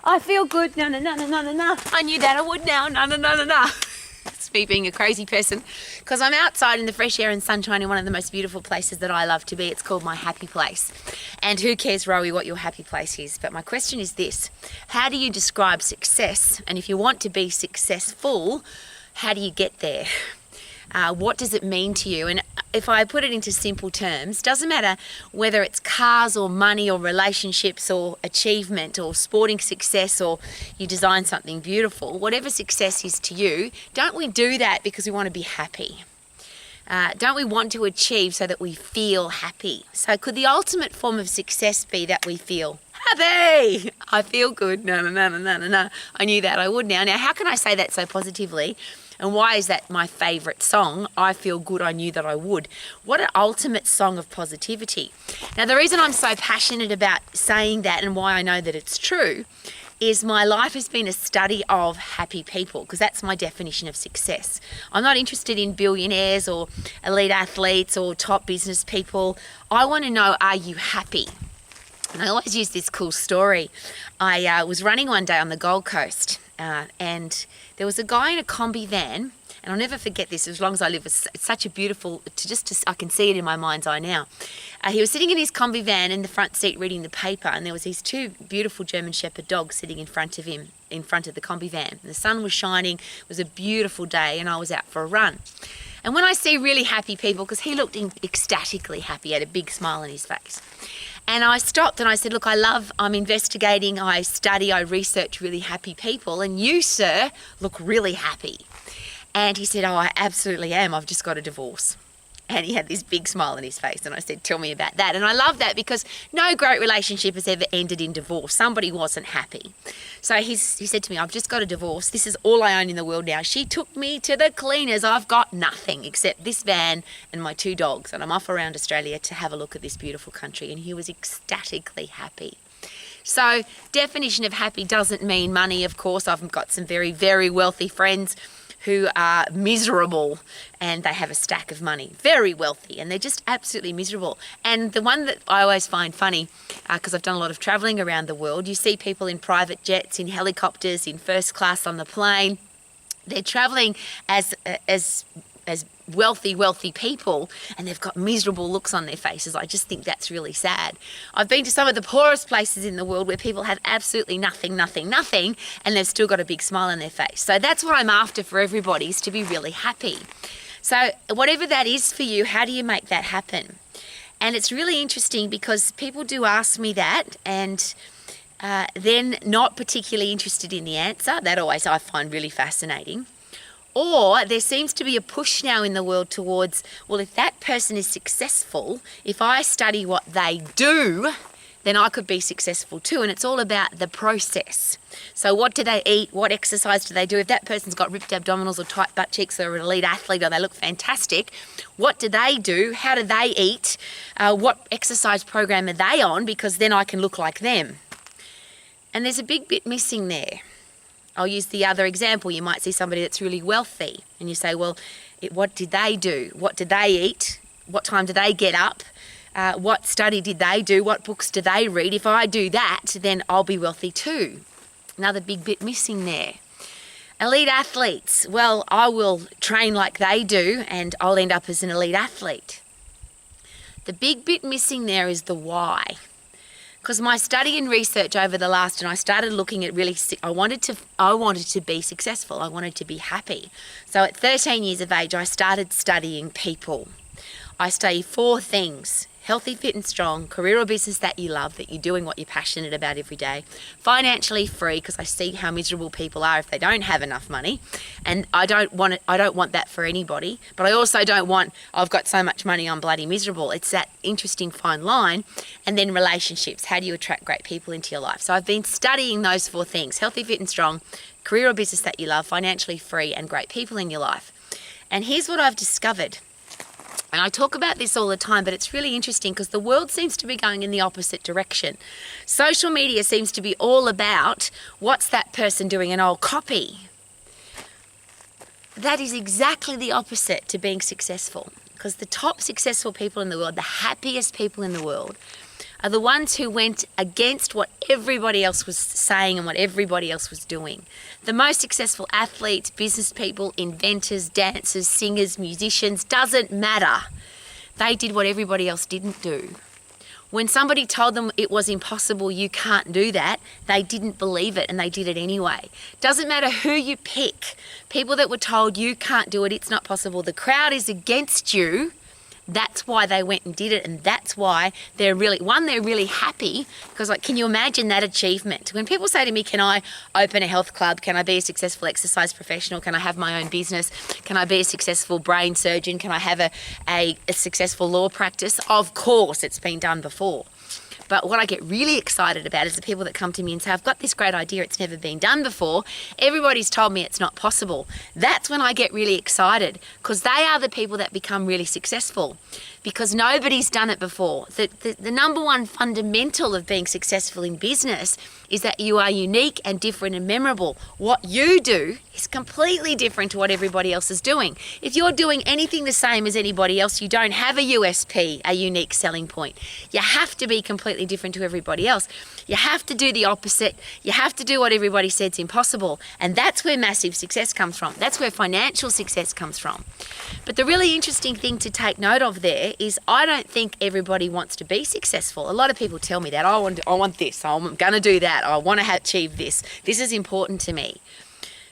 I feel good. No, no, no, no, no, no, no. I knew that I would now. No, no, no, no, no. It's me being a crazy person because I'm outside in the fresh air and sunshine in one of the most beautiful places that I love to be. It's called my happy place. And who cares, Rowie, what your happy place is? But my question is this: how do you describe success? And if you want to be successful, how do you get there? What does it mean to you? And if I put it into simple terms, doesn't matter whether it's cars or money or relationships or achievement or sporting success or you design something beautiful, whatever success is to you, don't we do that because we want to be happy? Don't we want to achieve so that we feel happy? So could the ultimate form of success be that we feel happy? I feel good. No, no, no, no, no, no, no. I knew that I would now. Now, how can I say that so positively? And why is that my favourite song? I feel good, I knew that I would. What an ultimate song of positivity. Now, the reason I'm so passionate about saying that and why I know that it's true is my life has been a study of happy people, because that's my definition of success. I'm not interested in billionaires or elite athletes or top business people. I want to know, are you happy? And I always use this cool story. I was running one day on the Gold Coast and there was a guy in a combi van, and I'll never forget this as long as I live. It's such a beautiful, I can see it in my mind's eye now. He was sitting in his combi van in the front seat reading the paper, and there was these two beautiful German Shepherd dogs sitting in front of him, in front of the combi van. And the sun was shining, it was a beautiful day, and I was out for a run. And when I see really happy people, because he looked ecstatically happy, he had a big smile on his face. And I stopped and I said, look, I'm investigating, I study, I research really happy people, and you, sir, look really happy. And he said, oh, I absolutely am. I've just got a divorce. And he had this big smile on his face. And I said, tell me about that. And I love that because no great relationship has ever ended in divorce. Somebody wasn't happy. So he said to me, I've just got a divorce. This is all I own in the world now. She took me to the cleaners. I've got nothing except this van and my two dogs. And I'm off around Australia to have a look at this beautiful country. And he was ecstatically happy. So definition of happy doesn't mean money, of course. I've got some very, very wealthy friends who are miserable and they have a stack of money, very wealthy, and they're just absolutely miserable. And the one that I always find funny, because I've done a lot of travelling around the world, you see people in private jets, in helicopters, in first class on the plane. They're travelling as wealthy people, and they've got miserable looks on their faces. I just think that's really sad. I've been to some of the poorest places in the world where people have absolutely nothing, and they've still got a big smile on their face. So that's what I'm after for everybody, is to be really happy. So whatever that is for you, how do you make that happen? And it's really interesting because people do ask me that, and then not particularly interested in the answer. That always I find really fascinating. Or there seems to be a push now in the world towards, well, if that person is successful, if I study what they do, then I could be successful too. And it's all about the process. So what do they eat? What exercise do they do? If that person's got ripped abdominals or tight butt cheeks or an elite athlete or they look fantastic, what do they do? How do they eat? What exercise program are they on? Because then I can look like them. And there's a big bit missing there. I'll use the other example. You might see somebody that's really wealthy and you say, well, what did they do? What did they eat? What time do they get up? What study did they do? What books do they read? If I do that, then I'll be wealthy too. Another big bit missing there. Elite athletes. Well, I will train like they do and I'll end up as an elite athlete. The big bit missing there is the why. Because my study and research over the last, and I started looking at really, I wanted to be successful. I wanted to be happy. So at 13 years of age, I started studying people. I study 4 things: healthy, fit and strong, career or business that you love, that you're doing what you're passionate about every day, financially free, because I see how miserable people are if they don't have enough money, and I don't want that for anybody, but I also don't want, I've got so much money I'm bloody miserable. It's that interesting fine line. And then relationships, how do you attract great people into your life? So I've been studying those 4 things: healthy, fit and strong, career or business that you love, financially free, and great people in your life. And here's what I've discovered. And I talk about this all the time, but it's really interesting because the world seems to be going in the opposite direction. Social media seems to be all about what's that person doing, and I'll copy. That is exactly the opposite to being successful, because the top successful people in the world, the happiest people in the world, are the ones who went against what everybody else was saying and what everybody else was doing. The most successful athletes, business people, inventors, dancers, singers, musicians, doesn't matter. They did what everybody else didn't do. When somebody told them it was impossible, you can't do that, they didn't believe it and they did it anyway. Doesn't matter who you pick. People that were told you can't do it, it's not possible, the crowd is against you. That's why they went and did it, and that's why they're really happy, because like, can you imagine that achievement? When people say to me, can I open a health club? Can I be a successful exercise professional? Can I have my own business? Can I be a successful brain surgeon? Can I have a successful law practice? Of course, it's been done before. But what I get really excited about is the people that come to me and say, I've got this great idea, it's never been done before. Everybody's told me it's not possible. That's when I get really excited, because they are the people that become really successful, because nobody's done it before. The number one fundamental of being successful in business is that you are unique and different and memorable. What you do is completely different to what everybody else is doing. If you're doing anything the same as anybody else, you don't have a USP, a unique selling point. You have to be completely different to everybody else. You have to do the opposite. You have to do what everybody said is impossible. And that's where massive success comes from. That's where financial success comes from. But the really interesting thing to take note of there is I don't think everybody wants to be successful. A lot of people tell me that, I want this, I'm going to do that, I want to achieve this. This is important to me.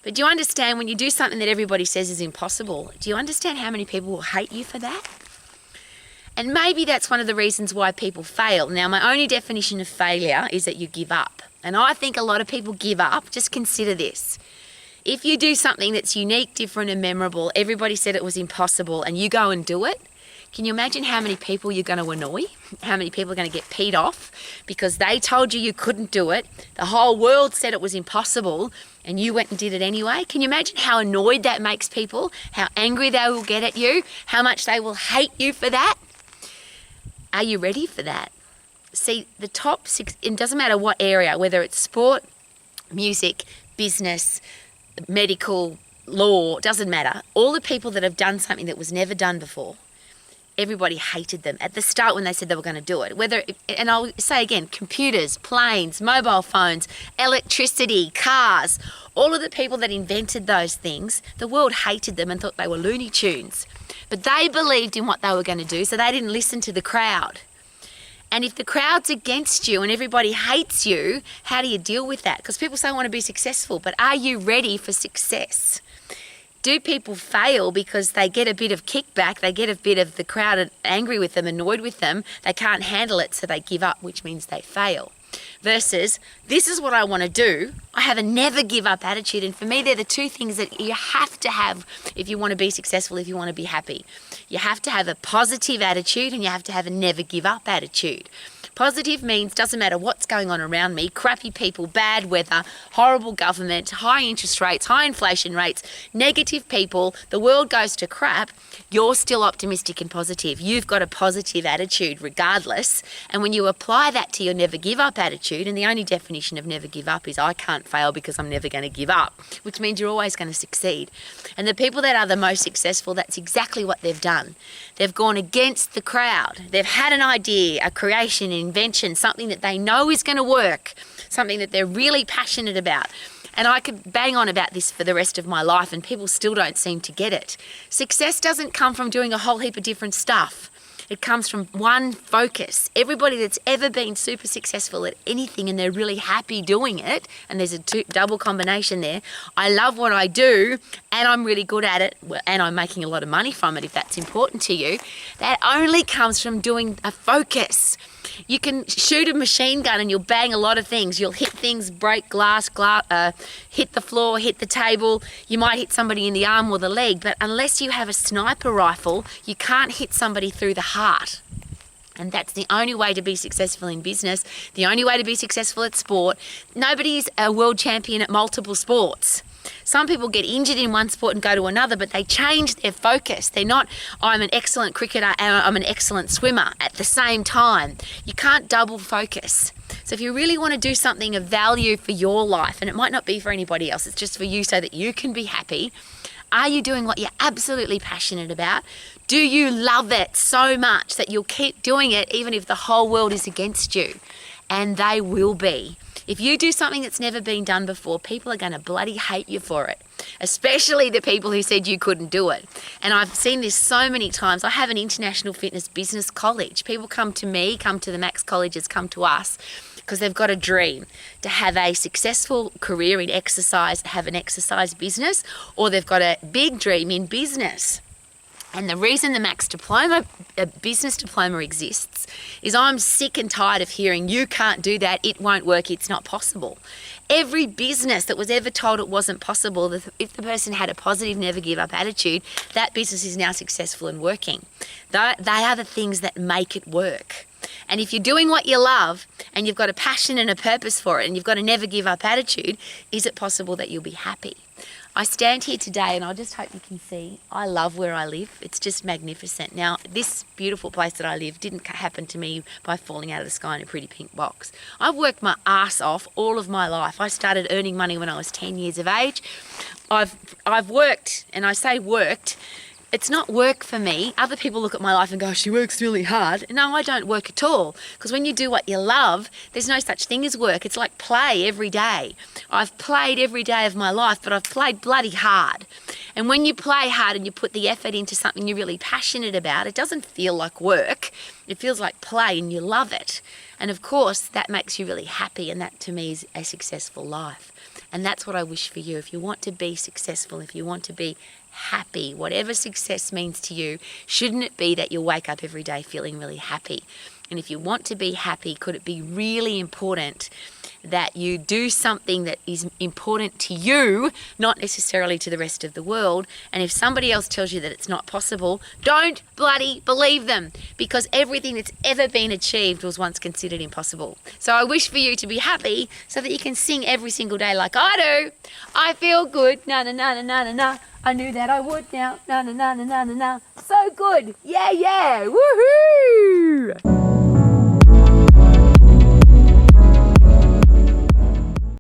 But do you understand, when you do something that everybody says is impossible, do you understand how many people will hate you for that? And maybe that's one of the reasons why people fail. Now, my only definition of failure is that you give up. And I think a lot of people give up. Just consider this. If you do something that's unique, different and memorable, everybody said it was impossible, and you go and do it, can you imagine how many people you're going to annoy? How many people are going to get peed off because they told you couldn't do it? The whole world said it was impossible and you went and did it anyway. Can you imagine how annoyed that makes people? How angry they will get at you? How much they will hate you for that? Are you ready for that? See, the top 6, it doesn't matter what area, whether it's sport, music, business, medical, law, doesn't matter. All the people that have done something that was never done before, everybody hated them at the start when they said they were going to do it. And I'll say again, computers, planes, mobile phones, electricity, cars, all of the people that invented those things, the world hated them and thought they were Looney Tunes. But they believed in what they were going to do, so they didn't listen to the crowd. And if the crowd's against you and everybody hates you, how do you deal with that? Because people say I want to be successful, but are you ready for success? Do people fail because they get a bit of kickback, they get a bit of the crowd angry with them, annoyed with them, they can't handle it, so they give up, which means they fail? Versus, this is what I want to do. I have a never give up attitude. And for me, they're the two things that you have to have if you want to be successful, if you want to be happy. You have to have a positive attitude and you have to have a never give up attitude. Positive means doesn't matter what's going on around me, crappy people, bad weather, horrible government, high interest rates, high inflation rates, negative people, the world goes to crap, you're still optimistic and positive. You've got a positive attitude regardless. And when you apply that to your never give up attitude, and the only definition of never give up is I can't fail because I'm never going to give up, which means you're always going to succeed. And the people that are the most successful, that's exactly what they've done. They've gone against the crowd. They've had an idea, a creation, an invention, something that they know is going to work, something that they're really passionate about. And I could bang on about this for the rest of my life and people still don't seem to get it. Success doesn't come from doing a whole heap of different stuff. It comes from one focus. Everybody that's ever been super successful at anything and they're really happy doing it, and there's a double combination there, I love what I do and I'm really good at it and I'm making a lot of money from it if that's important to you, that only comes from doing a focus. You can shoot a machine gun and you'll bang a lot of things. You'll hit things, break glass, hit the floor, hit the table. You might hit somebody in the arm or the leg, but unless you have a sniper rifle, you can't hit somebody through the heart. And that's the only way to be successful in business, the only way to be successful at sport. Nobody's a world champion at multiple sports. Some people get injured in one sport and go to another, but they change their focus. They're not, I'm an excellent cricketer and I'm an excellent swimmer at the same time. You can't double focus. So if you really want to do something of value for your life, and it might not be for anybody else, it's just for you so that you can be happy, are you doing what you're absolutely passionate about? Do you love it so much that you'll keep doing it even if the whole world is against you? And they will be. If you do something that's never been done before, people are going to bloody hate you for it, especially the people who said you couldn't do it. And I've seen this so many times. I have an international fitness business college. People come to me, come to the Max colleges, come to us because they've got a dream to have a successful career in exercise, have an exercise business, or they've got a big dream in business. And the reason the Max Diploma, a business diploma exists is I'm sick and tired of hearing you can't do that, it won't work, it's not possible. Every business that was ever told it wasn't possible, if the person had a positive never give up attitude, that business is now successful and working. They are the things that make it work. And if you're doing what you love and you've got a passion and a purpose for it and you've got a never give up attitude, is it possible that you'll be happy? I stand here today and I just hope you can see I love where I live. It's just magnificent. Now, this beautiful place that I live didn't happen to me by falling out of the sky in a pretty pink box. I've worked my ass off all of my life. I started earning money when I was 10 years of age. I've worked, and I say worked, it's not work for me. Other people look at my life and go, she works really hard. No, I don't work at all. Because when you do what you love, there's no such thing as work. It's like play every day. I've played every day of my life, but I've played bloody hard. And when you play hard and you put the effort into something you're really passionate about, it doesn't feel like work. It feels like play and you love it. And of course, that makes you really happy, and that to me is a successful life. And that's what I wish for you. If you want to be successful, if you want to be happy, whatever success means to you, shouldn't it be that you wake up every day feeling really happy? And if you want to be happy, could it be really important that you do something that is important to you, not necessarily to the rest of the world? And if somebody else tells you that it's not possible, don't bloody believe them, because everything that's ever been achieved was once considered impossible. So I wish for you to be happy so that you can sing every single day like I do. I feel good, na na na na na na na. I knew that I would now, na na na na na na na. So good, yeah, yeah, woohoo!